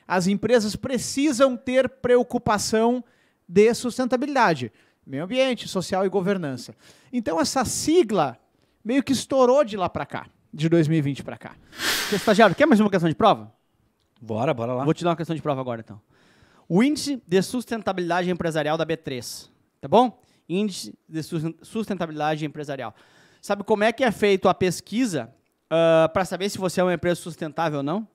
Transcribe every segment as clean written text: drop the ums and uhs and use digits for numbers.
as empresas precisam ter preocupação de sustentabilidade, meio ambiente, social e governança. Então essa sigla meio que estourou de lá para cá, de 2020 para cá. Estagiário, quer mais uma questão de prova? Bora lá. Vou te dar uma questão de prova agora, então. O Índice de Sustentabilidade Empresarial da B3, tá bom? Índice de Sustentabilidade Empresarial. Sabe como é que é feito a pesquisa para saber se você é uma empresa sustentável ou não?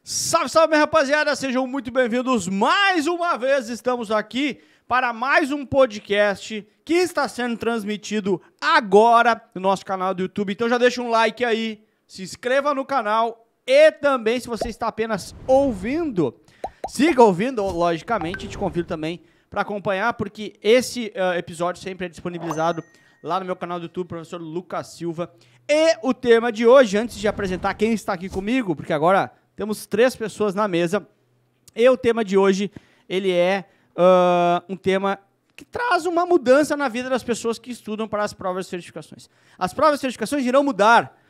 Salve, salve, minha rapaziada, sejam muito bem-vindos mais uma vez, estamos aqui para mais um podcast que está sendo transmitido agora no nosso canal do YouTube, então já deixa um like aí, se inscreva no canal e também, se você está apenas ouvindo, siga ouvindo, logicamente, te convido também para acompanhar, porque esse episódio sempre é disponibilizado lá no meu canal do YouTube, professor Lucas Silva, e o tema de hoje, antes de apresentar quem está aqui comigo, porque agora temos 3 pessoas na mesa. E o tema de hoje, ele é um tema que traz uma mudança na vida das pessoas que estudam para as provas de certificações. As provas de certificações irão mudar.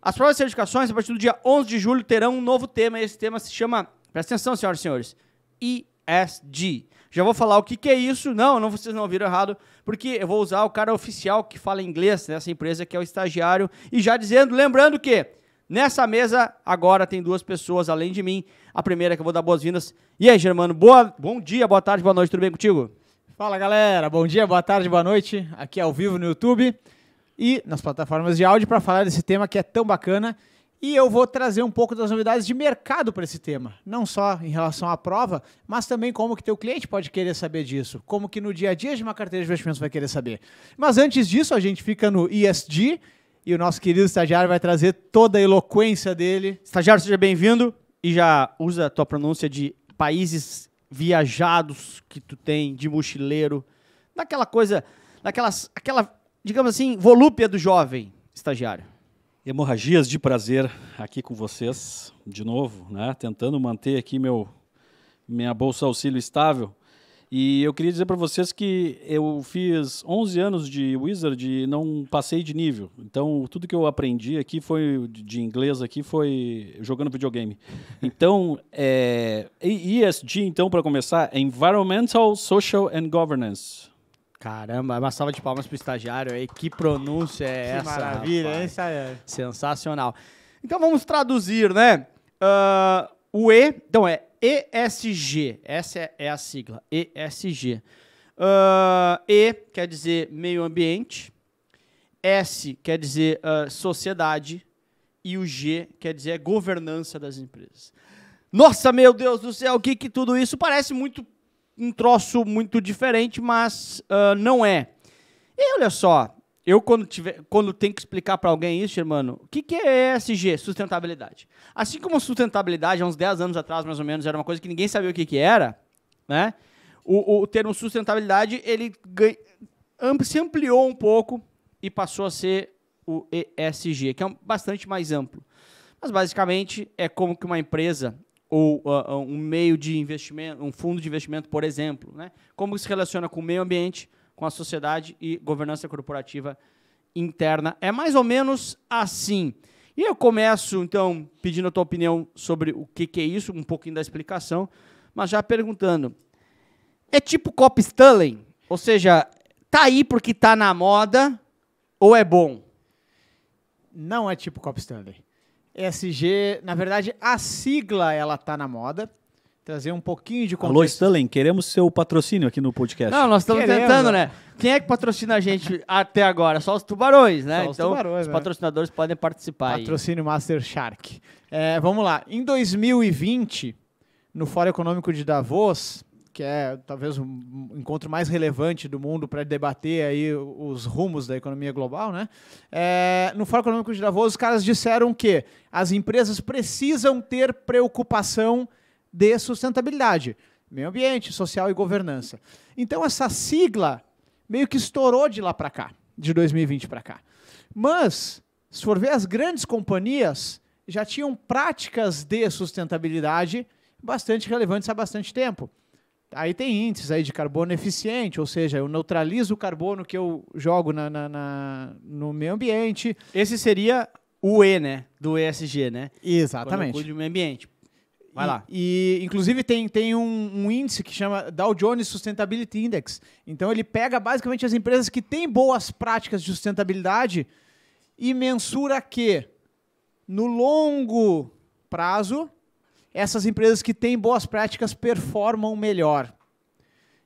As provas de certificações, a partir do dia 11 de julho, terão um novo tema. Esse tema se chama, presta atenção, senhoras e senhores, ESG. Já vou falar o que é isso. Não, vocês não ouviram errado, porque eu vou usar o cara oficial que fala inglês nessa empresa, que é o estagiário. E já dizendo, lembrando que nessa mesa, agora tem 2 pessoas além de mim. A primeira que eu vou dar boas-vindas. E aí, Germano, bom dia, boa tarde, boa noite, tudo bem contigo? Fala, galera, bom dia, boa tarde, boa noite, aqui ao vivo no YouTube e nas plataformas de áudio para falar desse tema que é tão bacana. E eu vou trazer um pouco das novidades de mercado para esse tema, não só em relação à prova, mas também como que teu cliente pode querer saber disso, como que no dia a dia de uma carteira de investimentos vai querer saber. Mas antes disso, a gente fica no ESG, e o nosso querido estagiário vai trazer toda a eloquência dele. Estagiário, seja bem-vindo. E já usa a tua pronúncia de países viajados que tu tem, de mochileiro. Daquela coisa, aquela, digamos assim, volúpia do jovem estagiário. Hemorragias de prazer aqui com vocês, de novo, né? Tentando manter aqui minha bolsa auxílio estável. E eu queria dizer para vocês que eu fiz 11 anos de Wizard e não passei de nível. Então, tudo que eu aprendi aqui foi de inglês aqui foi jogando videogame. Então, ESG, então, para começar, é Environmental, Social and Governance. Caramba, uma salva de palmas para o estagiário aí. Que pronúncia é essa? Maravilha, hein, estagiário? Sensacional. Então, vamos traduzir, né? O E, então ESG, essa é a sigla, ESG. E quer dizer meio ambiente, S quer dizer sociedade e o G quer dizer governança das empresas. Nossa, meu Deus do céu, o que tudo isso parece muito um troço muito diferente, mas não é. E olha só, eu quando tenho que explicar para alguém isso, irmão, o que é ESG? Sustentabilidade. Assim como sustentabilidade, há uns 10 anos atrás, mais ou menos, era uma coisa que ninguém sabia o que era, né? O termo sustentabilidade, ele se ampliou um pouco e passou a ser o ESG, que é bastante mais amplo. Mas, basicamente, é como que uma empresa ou um meio de investimento, um fundo de investimento, por exemplo, né? Como se relaciona com o meio ambiente, com a sociedade e governança corporativa interna. É mais ou menos assim. E eu começo, então, pedindo a tua opinião sobre o que é isso, um pouquinho da explicação, mas já perguntando. É tipo Cop Stanley? Ou seja, tá aí porque tá na moda ou é bom? Não é tipo Cop Stanley. ESG, na verdade, a sigla ela tá na moda. Trazer um pouquinho de contexto. Alô, Stanley, queremos seu patrocínio aqui no podcast. Não, nós estamos tentando, né? Quem é que patrocina a gente até agora? Só os tubarões, né? Só os então, tubarões, os patrocinadores podem participar. Patrocínio Master Shark. Vamos lá. Em 2020, no Fórum Econômico de Davos, que é talvez o encontro mais relevante do mundo para debater aí os rumos da economia global, né? No Fórum Econômico de Davos, os caras disseram que as empresas precisam ter preocupação de sustentabilidade, meio ambiente, social e governança. Então essa sigla meio que estourou de lá para cá, de 2020 para cá. Mas, se for ver as grandes companhias, já tinham práticas de sustentabilidade bastante relevantes há bastante tempo. Aí tem índices aí de carbono eficiente, ou seja, eu neutralizo o carbono que eu jogo no meio ambiente. Esse seria o E, né? Do ESG, né? Exatamente. Quando eu cuido do meio ambiente. Vai lá. E inclusive, tem um índice que chama Dow Jones Sustainability Index. Então, ele pega basicamente as empresas que têm boas práticas de sustentabilidade e mensura que, no longo prazo, essas empresas que têm boas práticas performam melhor.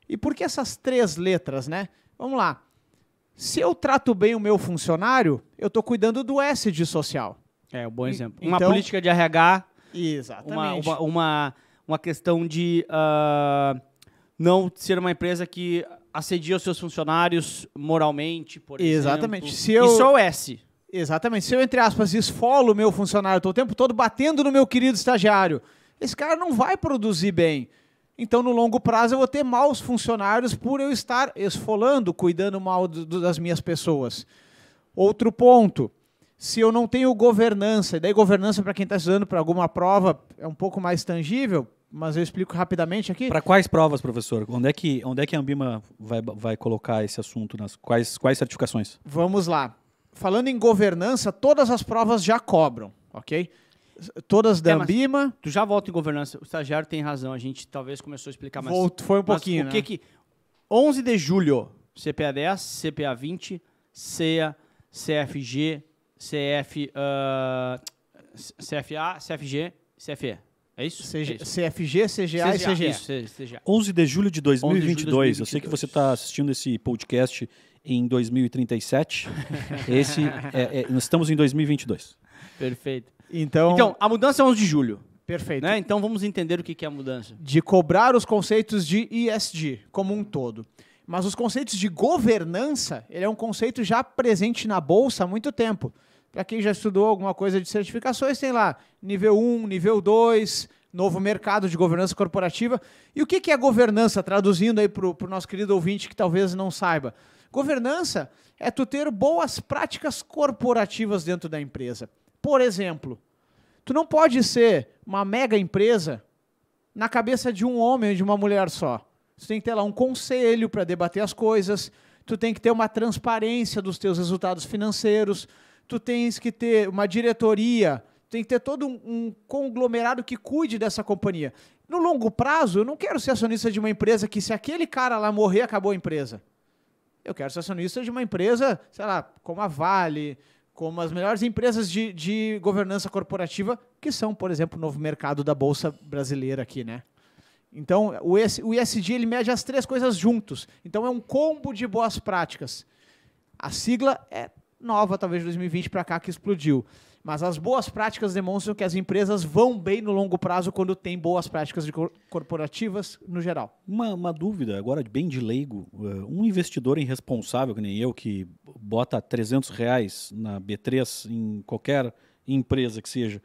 E por que essas 3 letras, né? Vamos lá. Se eu trato bem o meu funcionário, eu estou cuidando do S de social. É um bom exemplo. Então, uma política de RH, exatamente. uma questão de não ser uma empresa que assedia os seus funcionários moralmente, por exemplo. Exatamente. Isso é o S. Exatamente. Se eu, entre aspas, esfolo o meu funcionário, estou o tempo todo batendo no meu querido estagiário, esse cara não vai produzir bem. Então, no longo prazo, eu vou ter maus funcionários por eu estar esfolando, cuidando mal das minhas pessoas. Outro ponto, se eu não tenho governança, e daí governança, para quem está estudando para alguma prova, é um pouco mais tangível, mas eu explico rapidamente aqui. Para quais provas, professor? Onde é que a Ambima vai colocar esse assunto? Quais certificações? Vamos lá. Falando em governança, todas as provas já cobram, ok? Todas da Ambima. Tu já volta em governança. O estagiário tem razão. A gente talvez começou a explicar mais. Foi um pouquinho, mas o que 11 de julho, CPA 10, CPA 20, CEA, CFG, CFA, CFG, CFE. É isso? CFG, CGA e CGE. Isso, CGA. 11 de julho de 2022. Eu sei que você está assistindo esse podcast em 2037. Nós estamos em 2022. Perfeito. Então, a mudança é 11 de julho. Perfeito. Né? Então, vamos entender o que é a mudança. De cobrar os conceitos de ESG como um todo. Mas os conceitos de governança, ele é um conceito já presente na Bolsa há muito tempo. Para quem já estudou alguma coisa de certificações, tem lá nível 1, nível 2, novo mercado de governança corporativa. E o que é governança? Traduzindo aí para o nosso querido ouvinte que talvez não saiba. Governança é tu ter boas práticas corporativas dentro da empresa. Por exemplo, tu não pode ser uma mega empresa na cabeça de um homem ou de uma mulher só. Tu tem que ter lá um conselho para debater as coisas, tu tem que ter uma transparência dos teus resultados financeiros, tu tens que ter uma diretoria, tem que ter todo um conglomerado que cuide dessa companhia. No longo prazo, eu não quero ser acionista de uma empresa que, se aquele cara lá morrer, acabou a empresa. Eu quero ser acionista de uma empresa, sei lá, como a Vale, como as melhores empresas de governança corporativa, que são, por exemplo, o novo mercado da Bolsa Brasileira aqui, né? Então, o ESG, ele mede as 3 coisas juntos. Então, é um combo de boas práticas. A sigla é nova, talvez de 2020 para cá, que explodiu. Mas as boas práticas demonstram que as empresas vão bem no longo prazo quando tem boas práticas corporativas no geral. Uma dúvida, agora bem de leigo. Um investidor irresponsável, que nem eu, que bota R$300 na B3 em qualquer empresa que seja,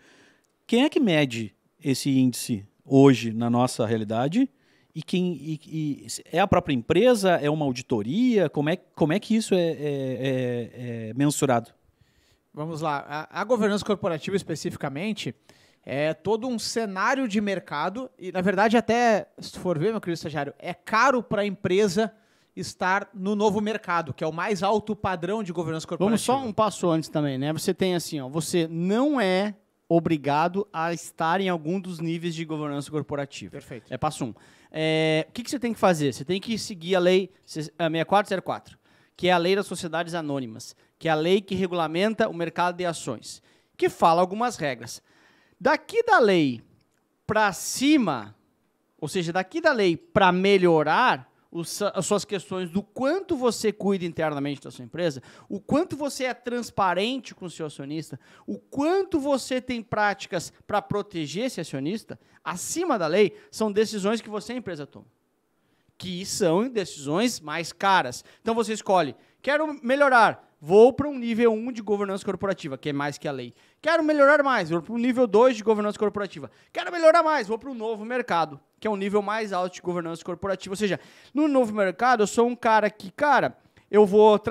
quem é que mede esse índice hoje na nossa realidade? E é a própria empresa? É uma auditoria? Como é que isso é mensurado? Vamos lá. A governança corporativa, especificamente, é todo um cenário de mercado e, na verdade, até, se tu for ver, meu querido estagiário, é caro para a empresa estar no novo mercado, que é o mais alto padrão de governança corporativa. Vamos só um passo antes também, né? Você tem assim, ó, você não é obrigado a estar em algum dos níveis de governança corporativa. Perfeito. É passo 1. O que você tem que fazer? Você tem que seguir a lei 6404, que é a lei das sociedades anônimas, que é a lei que regulamenta o mercado de ações, que fala algumas regras. Daqui da lei para cima, ou seja, daqui da lei para melhorar as suas questões do quanto você cuida internamente da sua empresa, o quanto você é transparente com o seu acionista, o quanto você tem práticas para proteger esse acionista, acima da lei, são decisões que você, a empresa, toma. Que são decisões mais caras. Então você escolhe, quero melhorar, vou para um nível 1 de governança corporativa, que é mais que a lei. Quero melhorar mais, vou para um nível 2 de governança corporativa. Quero melhorar mais, vou para o novo mercado, que é um nível mais alto de governança corporativa. Ou seja, no novo mercado, eu sou um cara que, eu vou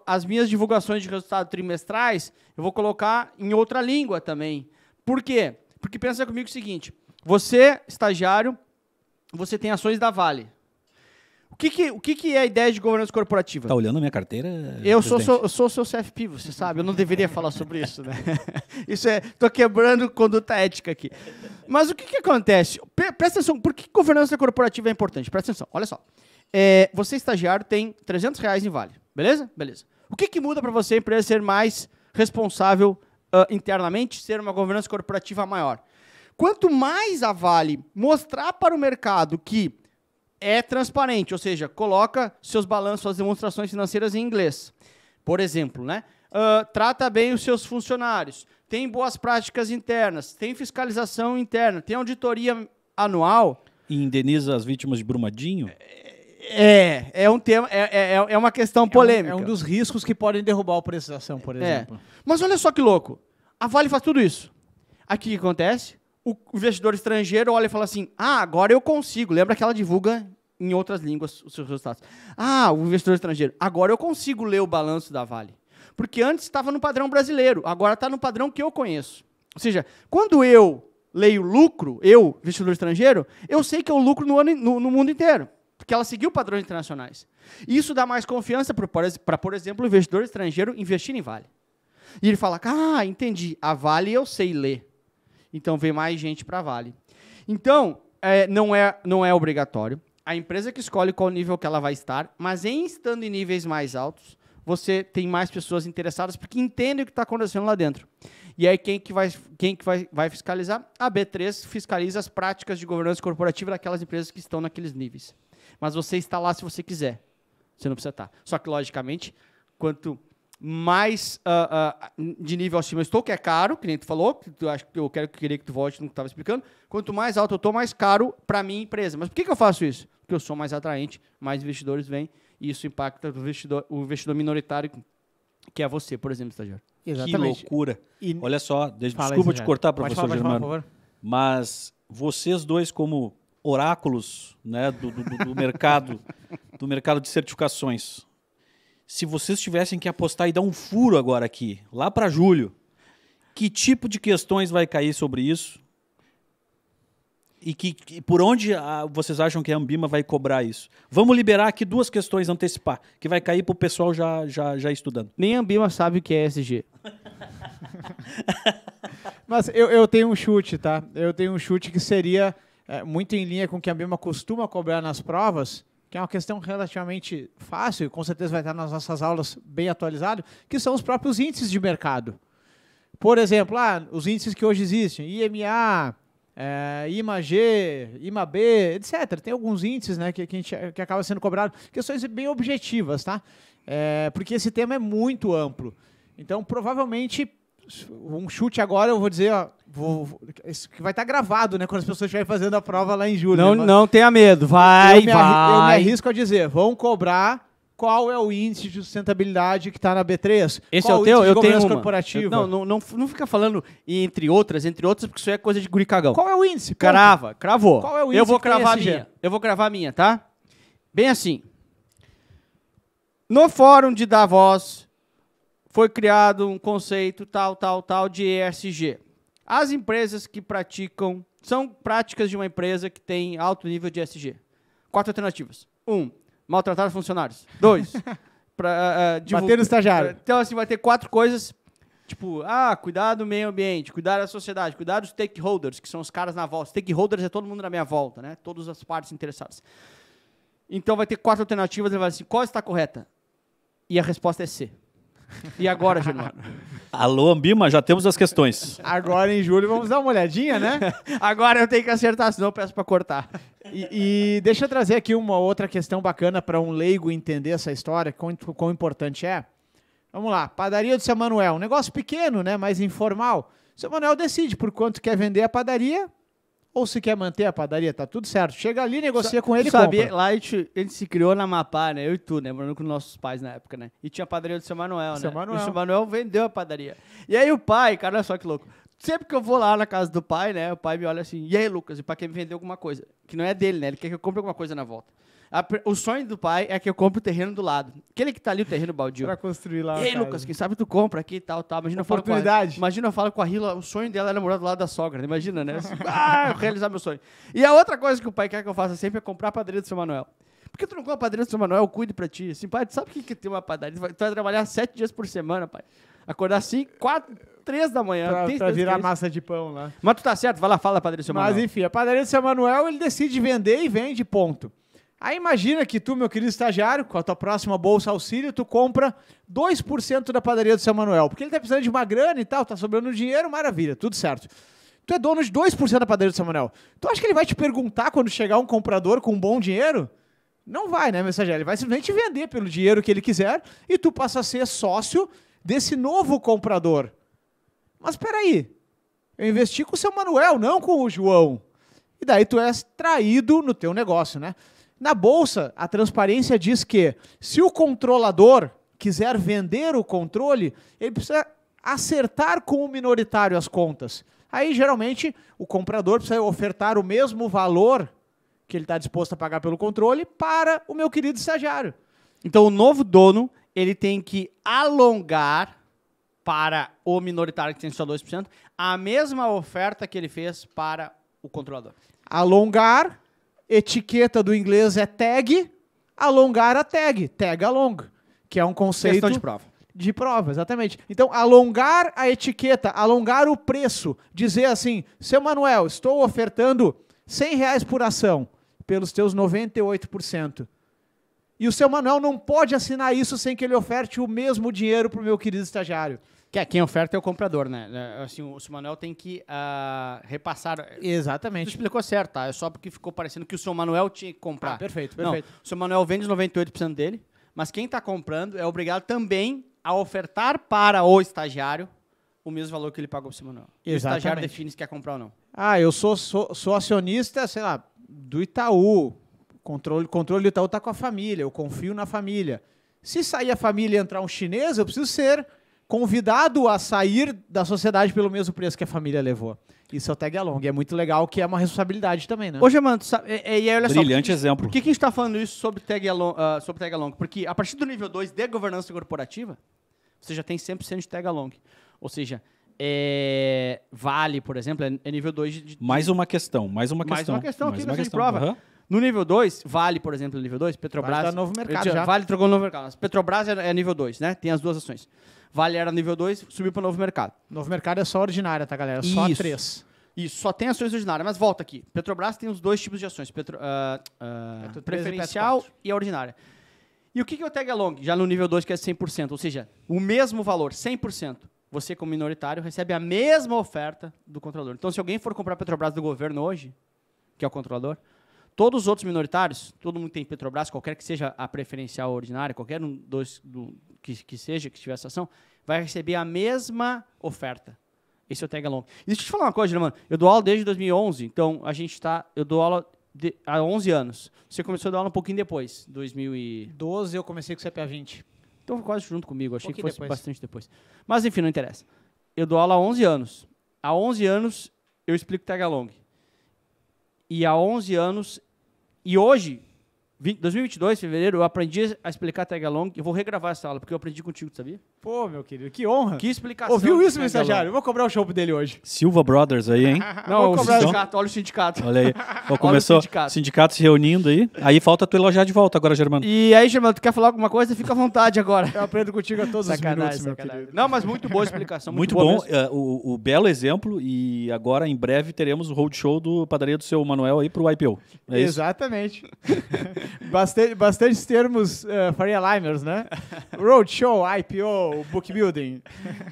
as minhas divulgações de resultados trimestrais, eu vou colocar em outra língua também, Por quê? Porque pensa comigo o seguinte, você, estagiário, você tem ações da Vale. O que é a ideia de governança corporativa? Tá olhando a minha carteira? Eu sou seu CFP, você sabe, eu não deveria falar sobre isso, né? Tô quebrando conduta ética aqui. Mas o que acontece? Presta atenção, por que governança corporativa é importante? Presta atenção, olha só. Você, estagiário, tem R$300 em Vale, beleza? Beleza. O que muda para você, a empresa, ser mais responsável internamente, ser uma governança corporativa maior? Quanto mais a Vale mostrar para o mercado que é transparente, ou seja, coloca seus balanços, suas demonstrações financeiras em inglês, por exemplo, né? Trata bem os seus funcionários, tem boas práticas internas, tem fiscalização interna, tem auditoria anual. E indeniza as vítimas de Brumadinho? É um tema, é uma questão polêmica. É um dos riscos que podem derrubar a preço da ação, por exemplo. Mas olha só que louco, a Vale faz tudo isso. Aqui o que acontece? O investidor estrangeiro olha e fala assim, agora eu consigo. Lembra que ela divulga em outras línguas os seus resultados. O investidor estrangeiro, agora eu consigo ler o balanço da Vale. Porque antes estava no padrão brasileiro, agora está no padrão que eu conheço. Ou seja, quando eu leio lucro, eu, investidor estrangeiro, eu sei que é o lucro no mundo inteiro. Porque ela seguiu padrões internacionais. Isso dá mais confiança para, por exemplo, o investidor estrangeiro investir em Vale. E ele fala, entendi, a Vale eu sei ler. Então, vem mais gente para a Vale. Então, não é obrigatório. A empresa que escolhe qual nível que ela vai estar, mas estando em níveis mais altos, você tem mais pessoas interessadas porque entendem o que está acontecendo lá dentro. E aí, quem que vai fiscalizar? A B3 fiscaliza as práticas de governança corporativa daquelas empresas que estão naqueles níveis. Mas você está lá se você quiser. Você não precisa estar. Só que, logicamente, quanto mais de nível acima eu estou, que é caro, que nem tu falou, que eu queria que tu volte no que tu estava explicando, quanto mais alto eu estou, mais caro para a minha empresa. Mas por que eu faço isso? Porque eu sou mais atraente, mais investidores vêm, e isso impacta o investidor minoritário, que é você, por exemplo, estagiário. Exatamente. Que loucura. Olha só, desculpa te estagiário. cortar, professor Pode falar, Germano, por favor. mas vocês dois como oráculos, né, do mercado de certificações, se vocês tivessem que apostar e dar um furo agora aqui, lá para julho, que tipo de questões vai cair sobre isso? E por onde vocês acham que a Ambima vai cobrar isso? Vamos liberar aqui 2 questões, antecipar, que vai cair para o pessoal já estudando. Nem a Ambima sabe o que é ESG. Mas eu tenho um chute, tá? Eu tenho um chute que seria muito em linha com o que a Ambima costuma cobrar nas provas, que é uma questão relativamente fácil, com certeza vai estar nas nossas aulas bem atualizado, que são os próprios índices de mercado. Por exemplo, os índices que hoje existem, IMA, IMAG, IMAB, etc. Tem alguns índices, né, que acaba sendo cobrado, questões bem objetivas, tá? Porque esse tema é muito amplo. Então, provavelmente, um chute agora, eu vou dizer, isso que vai estar gravado, né, quando as pessoas estiverem fazendo a prova lá em julho. Não tenha medo, eu me arrisco a dizer, vão cobrar qual é o índice de sustentabilidade que está na B3. Esse qual é o teu? Eu tenho uma. Corporativa? Não fica falando entre outras, porque isso é coisa de guri cagão. Qual é o índice? Cravou. Qual é o índice? Eu vou cravar a minha, tá? Bem assim. No fórum de Davos foi criado um conceito tal de ESG. As empresas que praticam, são práticas de uma empresa que tem alto nível de ESG. 4 alternativas. 1, maltratar funcionários. 2, bater no estagiário. Então, assim, vai ter 4 coisas, tipo, cuidar do meio ambiente, cuidar da sociedade, cuidar dos stakeholders, que são os caras na volta. Stakeholders é todo mundo na minha volta, né? Todas as partes interessadas. Então, vai ter 4 alternativas, ele vai dizer assim, qual está correta? E a resposta é C. E agora, Germano? Alô, Ambima, já temos as questões. Agora, em julho, vamos dar uma olhadinha, né? Agora eu tenho que acertar, senão eu peço para cortar. E deixa eu trazer aqui uma outra questão bacana para um leigo entender essa história, quão importante é. Vamos lá, padaria do seu Manuel, um negócio pequeno, né, mais informal. O seu Manuel decide por quanto quer vender a padaria ou se quer manter a padaria, tá tudo certo. Chega ali, negocia com ele e compra. Lá a gente se criou na Amapá, né? Eu e tu, né? Morando com nossos pais na época, né? E tinha a padaria do seu Manuel, né? Seu Manuel. E o seu Manuel vendeu a padaria. E aí o pai, cara, olha só que louco. sempre que eu vou lá na casa do pai, né, o pai me olha assim, e aí, Lucas, e o pai quer me vender alguma coisa, que não é dele, né, ele quer que eu compre alguma coisa na volta. O sonho do pai é que eu compre o terreno do lado. Aquele que tá ali, o terreno baldio. Pra construir lá. E aí, Lucas, quem sabe tu compra aqui e tal. Imagina Oportunidade. Imagina eu falo com a Rila, o sonho dela era morar do lado da sogra. Imagina, né? Assim, eu realizar meu sonho. E a outra coisa que o pai quer que eu faça sempre é comprar a padaria do seu Manuel. Por que tu não compra a padaria do seu Manuel? Cuide pra ti. Assim, pai, tu sabe o que tem uma padaria? Tu vai trabalhar 7 dias por semana, pai. Acordar 5, 4, 3 da manhã. Pra virar massa de pão lá. Mas tu tá certo, vai lá, fala da padaria do seu Manuel. Mas enfim, a padaria do seu Manuel, ele decide vender e vende, ponto. Aí imagina que tu, meu querido estagiário, com a tua próxima bolsa auxílio, tu compra 2% da padaria do seu Manuel, porque ele tá precisando de uma grana e tal, tá sobrando dinheiro, maravilha, tudo certo. Tu é dono de 2% da padaria do seu Manuel. Tu acha que ele vai te perguntar quando chegar um comprador com um bom dinheiro? Não vai, né, mensageiro? Ele vai simplesmente vender pelo dinheiro que ele quiser e tu passa a ser sócio desse novo comprador. Mas peraí, eu investi com o seu Manuel, não com o João. E daí tu és traído no teu negócio, né? Na bolsa, a transparência diz que se o controlador quiser vender o controle, ele precisa acertar com o minoritário as contas. Aí, geralmente, o comprador precisa ofertar o mesmo valor que ele está disposto a pagar pelo controle para o meu querido estagiário. Então, o novo dono, ele tem que alongar para o minoritário que tem só 2%, a mesma oferta que ele fez para o controlador. Alongar, etiqueta do inglês é tag, alongar a tag along, que é um conceito Questão de prova. de prova, exatamente. Então, alongar a etiqueta, alongar o preço, dizer assim, seu Manuel, estou ofertando R$100 por ação, pelos teus 98%. E o seu Manuel não pode assinar isso sem que ele oferte o mesmo dinheiro para o meu querido estagiário. Que quem oferta é o comprador, né? Assim, o seu Manuel tem que repassar. Tu Exatamente. explicou certo, tá? É só porque ficou parecendo que o seu Manuel tinha que comprar. Ah, perfeito, Não, perfeito. o seu Manuel vende os 98% dele, mas quem está comprando é obrigado também a ofertar para o estagiário o mesmo valor que ele pagou para o seu Manuel. E o estagiário Exatamente. define se quer comprar ou não. Ah, eu sou acionista, sei lá, do Itaú. Controle do Itaú está com a família, eu confio na família. Se sair a família e entrar um chinês, eu preciso ser convidado a sair da sociedade pelo mesmo preço que a família levou. Isso é o tag along. É muito legal, que é uma responsabilidade também, né? Ô, Germano, tu sabe, e aí, olha Brilhante só, exemplo. por que a gente está falando isso sobre tag along? Porque a partir do nível 2 de governança corporativa, você já tem 100% de tag along. Ou seja, Vale, por exemplo, é nível 2 de... Mais uma questão. Mais uma questão aqui, uma questão de prova. Aham. No nível 2, Vale, por exemplo, no nível 2, Petrobras... Vale tá no novo mercado já. Vale trocou no novo mercado. Mas Petrobras é nível 2, né? Tem as duas ações. Vale era nível 2, subiu para o novo mercado. Novo mercado é só ordinária, tá, galera? Só a Isso. 3. Isso, só tem ações ordinárias. Mas volta aqui. Petrobras tem os dois tipos de ações. Petro 3 e Preferencial Petro e a ordinária. E o que é o tag along? Já no nível 2, que é 100%. Ou seja, o mesmo valor, 100%. Você, como minoritário, recebe a mesma oferta do controlador. Então, se alguém for comprar Petrobras do governo hoje, que é o controlador, todos os outros minoritários, todo mundo tem Petrobras, qualquer que seja a preferencial ou ordinária, qualquer um dos que seja, que tiver essa ação, vai receber a mesma oferta. Esse é o tag along. E deixa eu te falar uma coisa, Germano. Eu dou aula desde 2011, então eu dou aula há 11 anos. Você começou a dar aula um pouquinho depois, 12 eu comecei com CPA 20. Então, quase junto comigo. Achei que fosse depois. bastante depois. Mas, enfim, não interessa. Eu dou aula há 11 anos. Há 11 anos, eu explico tag along. E há 11 anos... E hoje, 2022, fevereiro, eu aprendi a explicar tag along. Eu vou regravar essa aula, porque eu aprendi contigo, sabia? Pô, meu querido, que honra. Que explicação. Ouviu de isso, meu tag along. estagiário? Eu vou cobrar o show dele hoje. Silva Brothers aí, hein? Não, Vou o cobrar- sindicato. Olha o sindicato. Olha aí. Ó, começou sindicato. sindicato se reunindo aí. Aí falta tu elogiar de volta agora, Germano. E aí, Germano, tu quer falar alguma coisa? Fica à vontade agora. Eu aprendo contigo a todos os minutos, meu querido. Não, mas muito boa explicação. Muito boa bom, mesmo. o belo exemplo, e agora em breve teremos o roadshow do Padaria do Seu Manuel aí pro IPO. É isso? Exatamente. Bastante termos Faria Limers, né? Roadshow, IPO, book building.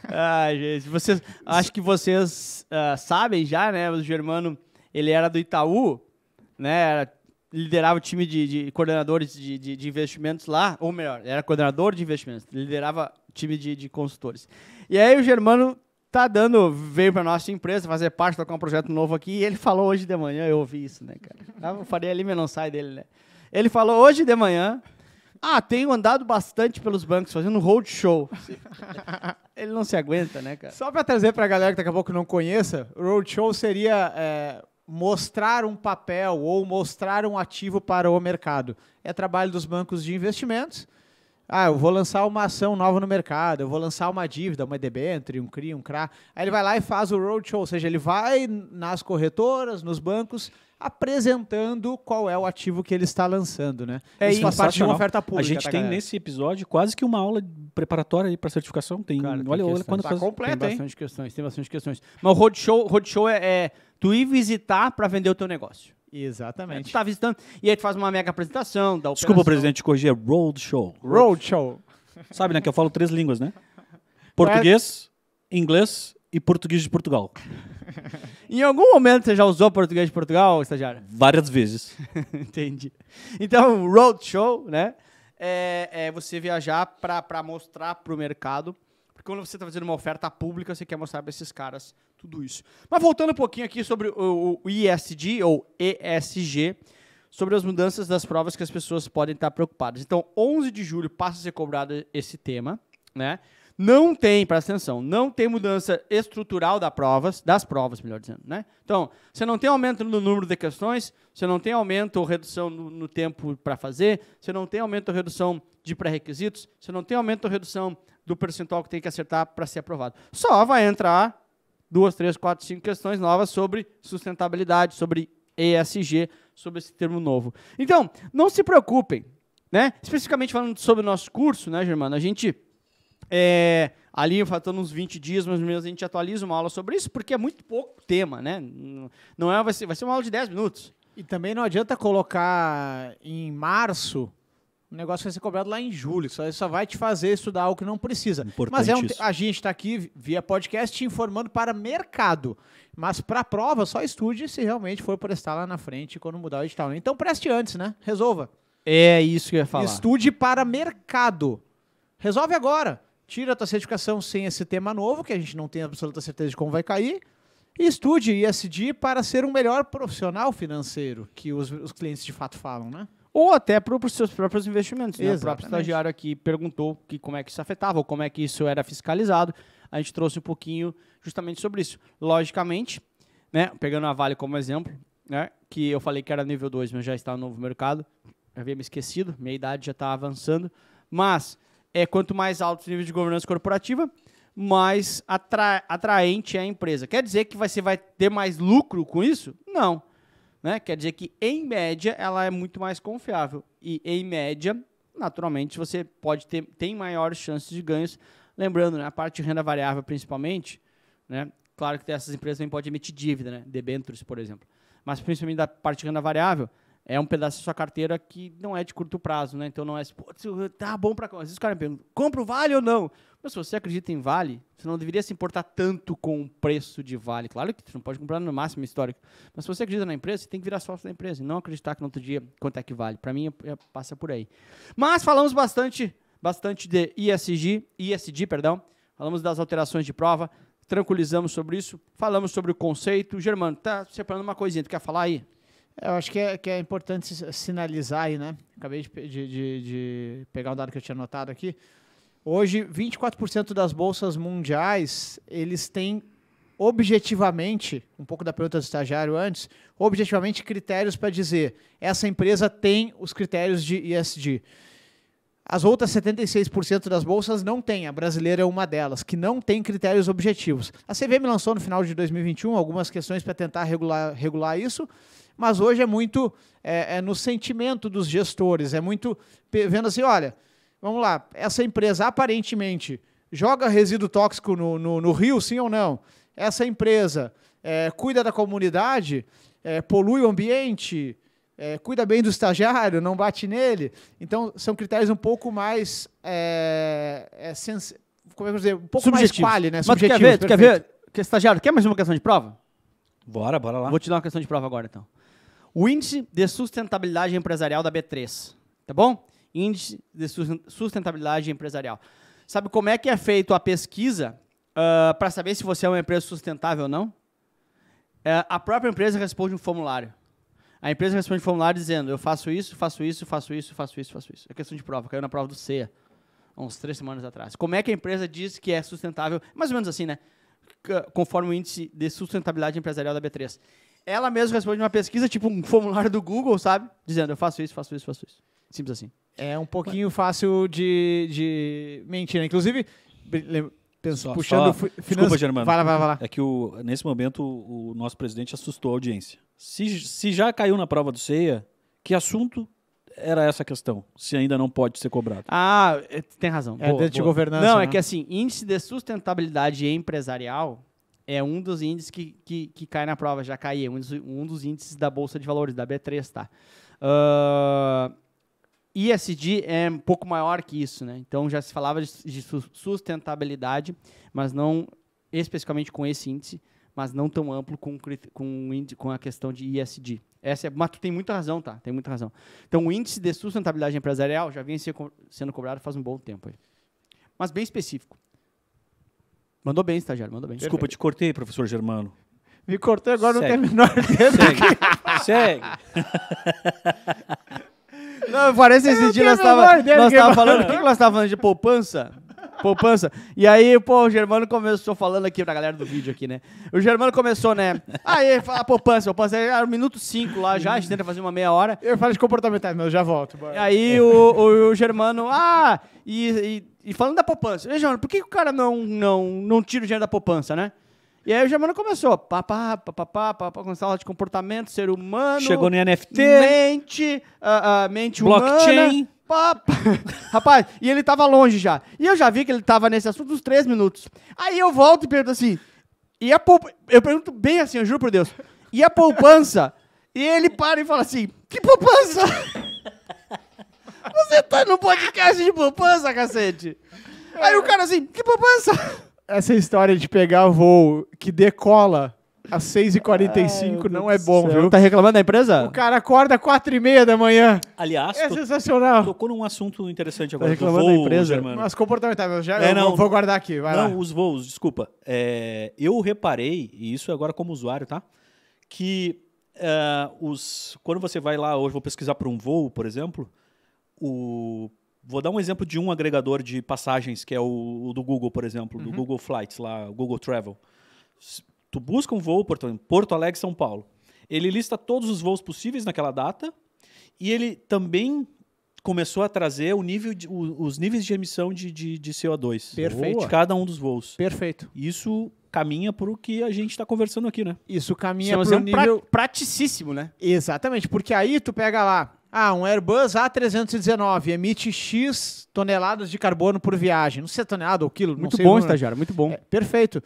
Ai, gente, acho que vocês sabem já, né? O Germano, ele era do Itaú, né? Liderava o time de coordenadores de investimentos lá, ou melhor, era coordenador de investimentos, liderava o time de consultores. E aí o Germano veio para nossa empresa fazer parte, tocar um projeto novo aqui, e ele falou hoje de manhã, eu ouvi isso, né, cara? O Faria Lima não sai dele, né? Ele falou hoje de manhã Tenho andado bastante pelos bancos, fazendo roadshow. Ele não se aguenta, né, cara? Só para trazer para a galera que daqui a pouco não conheça, roadshow seria mostrar um papel ou mostrar um ativo para o mercado. É trabalho dos bancos de investimentos. Eu vou lançar uma ação nova no mercado, eu vou lançar uma dívida, uma debênture, um CRI, um CRA. Aí ele vai lá e faz o roadshow, ou seja, ele vai nas corretoras, nos bancos, apresentando qual é o ativo que ele está lançando, né? Isso faz parte de uma oferta pública. A gente tem nesse episódio quase que uma aula preparatória para certificação. Tem, cara, olha quando tá faz completo, tem bastante questões. Mas o roadshow é tu ir visitar para vender o teu negócio. Exatamente. Tu tá visitando e aí tu faz uma mega apresentação da operação. Desculpa, presidente, corrigir, é roadshow. Roadshow. Sabe, né, que eu falo 3 línguas, né? Português, inglês e português de Portugal. Em algum momento você já usou português de Portugal, estagiário? Várias vezes. Entendi. Então, roadshow, né? É você viajar para mostrar para o mercado. Porque quando você está fazendo uma oferta pública, você quer mostrar para esses caras tudo isso. Mas voltando um pouquinho aqui sobre o ESG ou ESG, sobre as mudanças das provas que as pessoas podem estar preocupadas. Então, 11 de julho passa a ser cobrado esse tema, né? Não tem, presta atenção, não tem mudança estrutural das provas, melhor dizendo, né? Então, você não tem aumento no número de questões, você não tem aumento ou redução no tempo para fazer, você não tem aumento ou redução de pré-requisitos, você não tem aumento ou redução do percentual que tem que acertar para ser aprovado. Só vai entrar 2, 3, 4, 5 questões novas sobre sustentabilidade, sobre ESG, sobre esse termo novo. Então, não se preocupem, né? Especificamente falando sobre o nosso curso, né, Germano? A gente... ali, faltando uns 20 dias, mais ou menos, a gente atualiza uma aula sobre isso, porque é muito pouco tema, né? Não vai ser uma aula de 10 minutos. E também não adianta colocar em março, o negócio vai ser cobrado lá em julho, só vai te fazer estudar algo que não precisa. Importante Mas a gente está aqui via podcast te informando para mercado, mas para a prova só estude se realmente for prestar lá na frente quando mudar o edital. Então preste antes, né? Resolva. É isso que eu ia falar. Estude para mercado. Resolve agora. Tira a tua certificação sem esse tema novo, que a gente não tem absoluta certeza de como vai cair, e estude ESG para ser um melhor profissional financeiro, que os clientes de fato falam, né? Ou até para os seus próprios investimentos. Né? O próprio Exatamente. estagiário aqui perguntou como é que isso afetava, ou como é que isso era fiscalizado. A gente trouxe um pouquinho justamente sobre isso. Logicamente, né, pegando a Vale como exemplo, né, que eu falei que era nível 2, mas já está no novo mercado, eu havia me esquecido, minha idade já está avançando, mas... quanto mais alto o nível de governança corporativa, mais atraente é a empresa. Quer dizer que você vai ter mais lucro com isso? Não. Né? Quer dizer que, em média, ela é muito mais confiável. E, em média, naturalmente, você tem maiores chances de ganhos. Lembrando, né, a parte de renda variável, principalmente, né, claro que essas empresas também podem emitir dívida, né, debêntures, por exemplo. Mas, principalmente da parte de renda variável, é um pedaço da sua carteira que não é de curto prazo, né? Então não é assim, tá bom para... Às vezes os caras me perguntam, compra o Vale ou não? Mas se você acredita em Vale, você não deveria se importar tanto com o preço de Vale. Claro que você não pode comprar no máximo histórico. Mas se você acredita na empresa, você tem que virar sócio da empresa e não acreditar que no outro dia quanto é que vale. Para mim, passa por aí. Mas falamos bastante de ESG, falamos das alterações de prova, tranquilizamos sobre isso, falamos sobre o conceito. Germano, tá separando uma coisinha, tu quer falar aí? Eu acho que é importante sinalizar aí, né? Acabei de pegar um dado que eu tinha anotado aqui. Hoje, 24% das bolsas mundiais, eles têm objetivamente, um pouco da pergunta do estagiário antes, objetivamente critérios para dizer essa empresa tem os critérios de ESG. As outras 76% das bolsas não têm, a brasileira é uma delas, que não tem critérios objetivos. A CVM lançou no final de 2021 algumas questões para tentar regular isso, mas hoje é muito no sentimento dos gestores, é muito vendo assim, olha, vamos lá, essa empresa aparentemente joga resíduo tóxico no rio, sim ou não? Essa empresa cuida da comunidade, polui o ambiente, cuida bem do estagiário, não bate nele. Então, são critérios um pouco mais, como é que eu dizer, um pouco mais quali, né? Mas tu quer ver, estagiário, quer mais uma questão de prova? Bora lá. Vou te dar uma questão de prova agora, então. O Índice de Sustentabilidade Empresarial da B3, tá bom? Índice de Sustentabilidade Empresarial. Sabe como é que é feito a pesquisa para saber se você é uma empresa sustentável ou não? A própria empresa responde um formulário. A empresa responde formulário dizendo, eu faço isso, faço isso, faço isso, faço isso, faço isso. É questão de prova, caiu na prova do CEA, há uns 3 semanas atrás. Como é que a empresa diz que é sustentável? Mais ou menos assim, né? Conforme o índice de sustentabilidade empresarial da B3. Ela mesma responde uma pesquisa, tipo um formulário do Google, sabe? Dizendo, eu faço isso, faço isso, faço isso. Simples assim. É um pouquinho fácil de mentir, né? Inclusive, puxando... Desculpa, Germano. Vai lá. É que nesse momento o nosso presidente assustou a audiência. Se já caiu na prova do CEA, que assunto era essa questão? Se ainda não pode ser cobrado. Ah, tem razão. É dentro de governança. Não, né? é que assim, índice de sustentabilidade empresarial é um dos índices que cai na prova, já cai, um dos índices da Bolsa de Valores, da B3, tá? ESG é um pouco maior que isso, né? Então já se falava de sustentabilidade, mas não especificamente com esse índice, mas não tão amplo com a questão de ESG. Mas tu tem muita razão, tá? Tem muita razão. Então o índice de sustentabilidade empresarial já vinha sendo cobrado faz um bom tempo aí. Mas bem específico. Mandou bem, estagiário, mandou bem. Desculpa, te cortei, professor Germano. Me cortou agora, Segue. não tem a menor tempo. Segue. Não, parece esse dia nós estávamos falando. O que nós estávamos falando de poupança? E aí, o Germano começou falando aqui pra galera do vídeo aqui, né? O Germano começou, né? Aí, fala poupança. Era o minuto 5 lá já, a gente tenta fazer uma meia hora. Eu falo de comportamentais, mas eu já volto. Bora. E aí, o Germano, e falando da poupança. E, Germano, por que o cara não tira o dinheiro da poupança, né? E aí o Germano começou, começou a falar de comportamento, ser humano. Chegou no NFT. Mente blockchain. Humana. Rapaz, e ele tava longe já. E eu já vi que ele tava nesse assunto uns 3 minutos. Aí eu volto e pergunto assim, eu pergunto bem assim, eu juro por Deus, e a poupança? E ele para e fala assim, que poupança? Você tá no podcast de poupança, cacete? Aí o cara assim, que poupança? Essa história de pegar voo que decola às 6h45 não é bom, viu? Tá reclamando da empresa? O cara acorda às 4h30 da manhã. Aliás, É sensacional. tocou num assunto interessante agora. reclamando da empresa? Germano. Mas comportamentais, não. vou guardar aqui, vai lá. Não, os voos, desculpa. Eu reparei, e isso agora como usuário, tá? Que quando você vai lá, hoje vou pesquisar por um voo, por exemplo, vou dar um exemplo de um agregador de passagens, que é o do Google, por exemplo, do Google Flights, lá, o Google Travel. Tu busca um voo, Porto Alegre, São Paulo. Ele lista todos os voos possíveis naquela data e ele também começou a trazer os níveis de emissão de CO2. Perfeito. De cada um dos voos. Perfeito. Isso caminha para o que a gente está conversando aqui, né? Isso caminha Isso pro é um nível... praticíssimo, né? Exatamente, porque aí tu pega lá, um Airbus A319 emite X toneladas de carbono por viagem. Não sei se é tonelada ou quilo, não Muito sei. bom, estagiário, muito bom. Perfeito.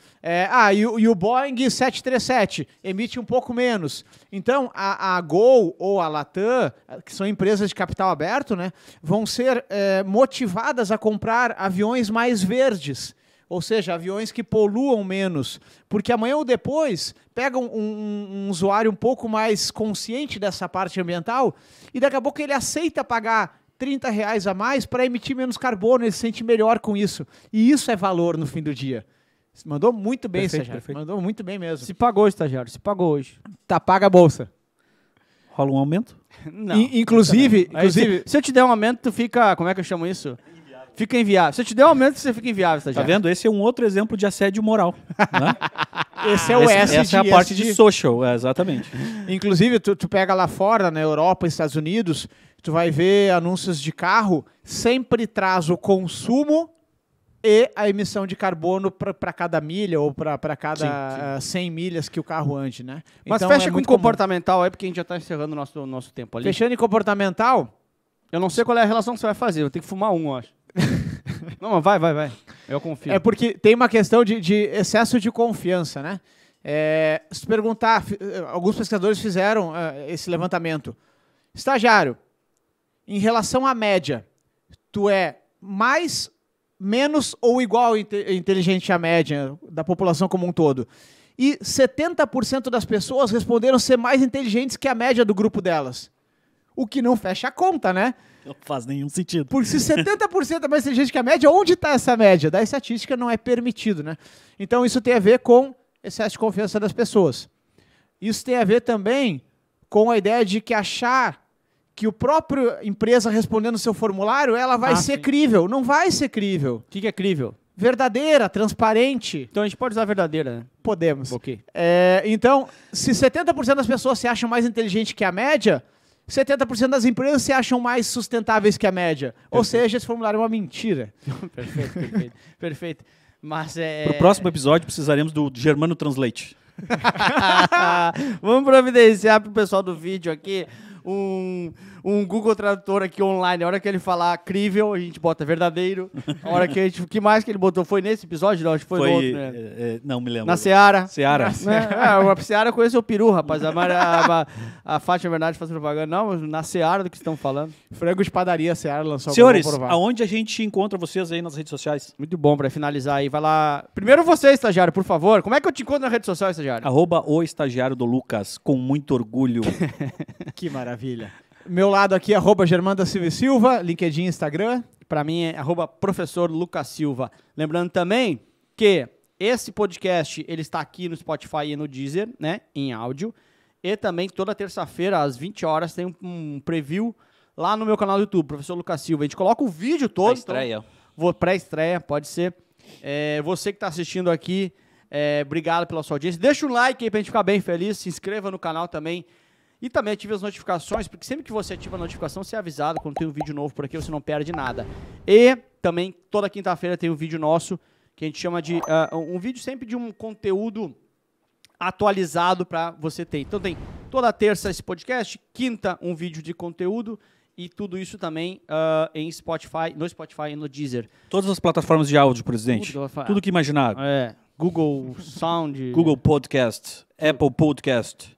E o Boeing 737 emite um pouco menos. Então, a Gol ou a Latam, que são empresas de capital aberto, né, vão ser motivadas a comprar aviões mais verdes. Ou seja, aviões que poluam menos. Porque amanhã ou depois, pega um usuário um pouco mais consciente dessa parte ambiental e daqui a pouco ele aceita pagar R$30 a mais para emitir menos carbono, ele se sente melhor com isso. E isso é valor no fim do dia. Mandou muito bem, estagiário. Mandou muito bem mesmo. Se pagou, estagiário, se pagou hoje. Tá paga a bolsa. Rola um aumento? Não. Inclusive, se eu te der um aumento, tu fica, como é que eu chamo isso? Fica inviável. Se eu te der um aumento, você fica inviável, Tá estagiário. vendo? Esse é um outro exemplo de assédio moral. Né? Esse é o S de Essa é a parte de ESG. social, exatamente. Inclusive, tu pega lá fora, na Europa, Estados Unidos, tu vai ver anúncios de carro, sempre traz o consumo e a emissão de carbono para cada milha ou para cada 100 milhas que o carro ande, né? Mas Então, fecha com muito comum. comportamental aí, porque a gente já tá encerrando o nosso tempo ali. Fechando em comportamental, Eu não sei qual é a relação que você vai fazer, eu tenho que fumar eu acho. Não, mas vai. Eu confio. é porque tem uma questão de excesso de confiança, né? Se tu perguntar, alguns pesquisadores fizeram esse levantamento. Estagiário, em relação à média, tu é mais, menos ou igual inteligente à média da população como um todo? E 70% das pessoas responderam ser mais inteligentes que a média do grupo delas. O que não fecha a conta, né? Não faz nenhum sentido. Porque se 70% é mais inteligente que a média, onde está essa média? Da estatística não é permitido, né? Então isso tem a ver com excesso de confiança das pessoas. Isso tem a ver também com a ideia de que achar que o próprio empresa respondendo o seu formulário, ela vai ser sim. crível. Não vai ser crível. O que é crível? Verdadeira, transparente. Então a gente pode usar a verdadeira, né? Podemos. Ok. Então, se 70% das pessoas se acham mais inteligentes que a média, 70% das empresas se acham mais sustentáveis que a média. Ou seja, esse formulário é uma mentira. Perfeito. Perfeito. Mas Pro próximo episódio precisaremos do Germano Translate. Vamos providenciar pro pessoal do vídeo aqui um Google Tradutor aqui online. A hora que ele falar crível, a gente bota verdadeiro. A hora que o que mais que ele botou foi nesse episódio? Não, acho que foi no outro, né? Não me lembro. Na Seara. Seara. A Seara conheceu o peru, rapaz. A Fátima Bernardes faz propaganda. Não, mas na Seara do que estão falando. Frango de padaria, Seara lançou Senhores, alguma provar. aonde a gente encontra vocês aí nas redes sociais? Muito bom pra finalizar aí. Vai lá. Primeiro você, estagiário, por favor. Como é que eu te encontro na rede social, estagiário? @o estagiário do Lucas, com muito orgulho. Que maravilha. Meu lado aqui, @Germano Silva, LinkedIn, Instagram. Pra mim é @professor Lucas Silva. Lembrando também que esse podcast ele está aqui no Spotify e no Deezer, né, em áudio. E também toda terça-feira às 20 horas tem um preview lá no meu canal do YouTube, Professor Lucas Silva. A gente coloca o vídeo todo. Estreia. Então, pré-estreia, pode ser. Você que está assistindo aqui, obrigado pela sua audiência. Deixa o like aí pra gente ficar bem feliz. Se inscreva no canal também. E também ative as notificações, porque sempre que você ativa a notificação, você é avisado quando tem um vídeo novo por aqui, você não perde nada. E também, toda quinta-feira tem um vídeo nosso, que a gente chama de um vídeo sempre de um conteúdo atualizado para você ter. Então tem toda terça esse podcast, quinta um vídeo de conteúdo, e tudo isso também em Spotify, no Spotify e no Deezer. Todas as plataformas de áudio, presidente. Tudo que imaginar. Google Sound. Google Podcast, Apple Podcast.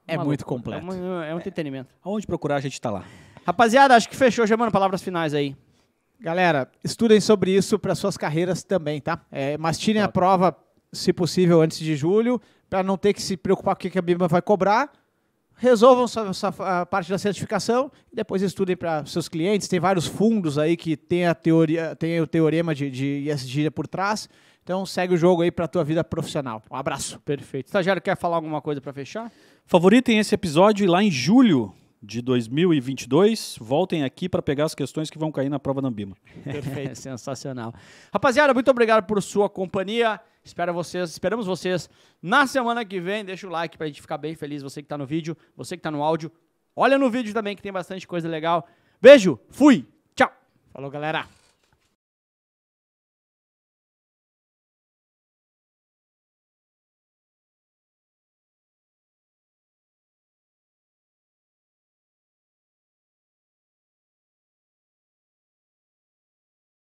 É muito completo. É um entretenimento. Aonde procurar, a gente tá lá. Rapaziada, acho que fechou, Germano. Palavras finais aí. Galera, estudem sobre isso para suas carreiras também, tá? Mas tirem a prova, se possível, antes de julho, para não ter que se preocupar com o que a BIMA vai cobrar. Resolvam a parte da certificação e depois estudem para seus clientes. Tem vários fundos aí que tem o teorema de ESG por trás. Então segue o jogo aí para a tua vida profissional. Um abraço. Perfeito. Estagiário, quer falar alguma coisa para fechar? Favoritem esse episódio e lá em julho de 2022, voltem aqui para pegar as questões que vão cair na prova da Ambima. Perfeito. Sensacional. Rapaziada, muito obrigado por sua companhia. Esperamos vocês na semana que vem. Deixa o like pra gente ficar bem feliz. Você que tá no vídeo, você que tá no áudio. Olha no vídeo também que tem bastante coisa legal. Beijo, fui, tchau. Falou, galera.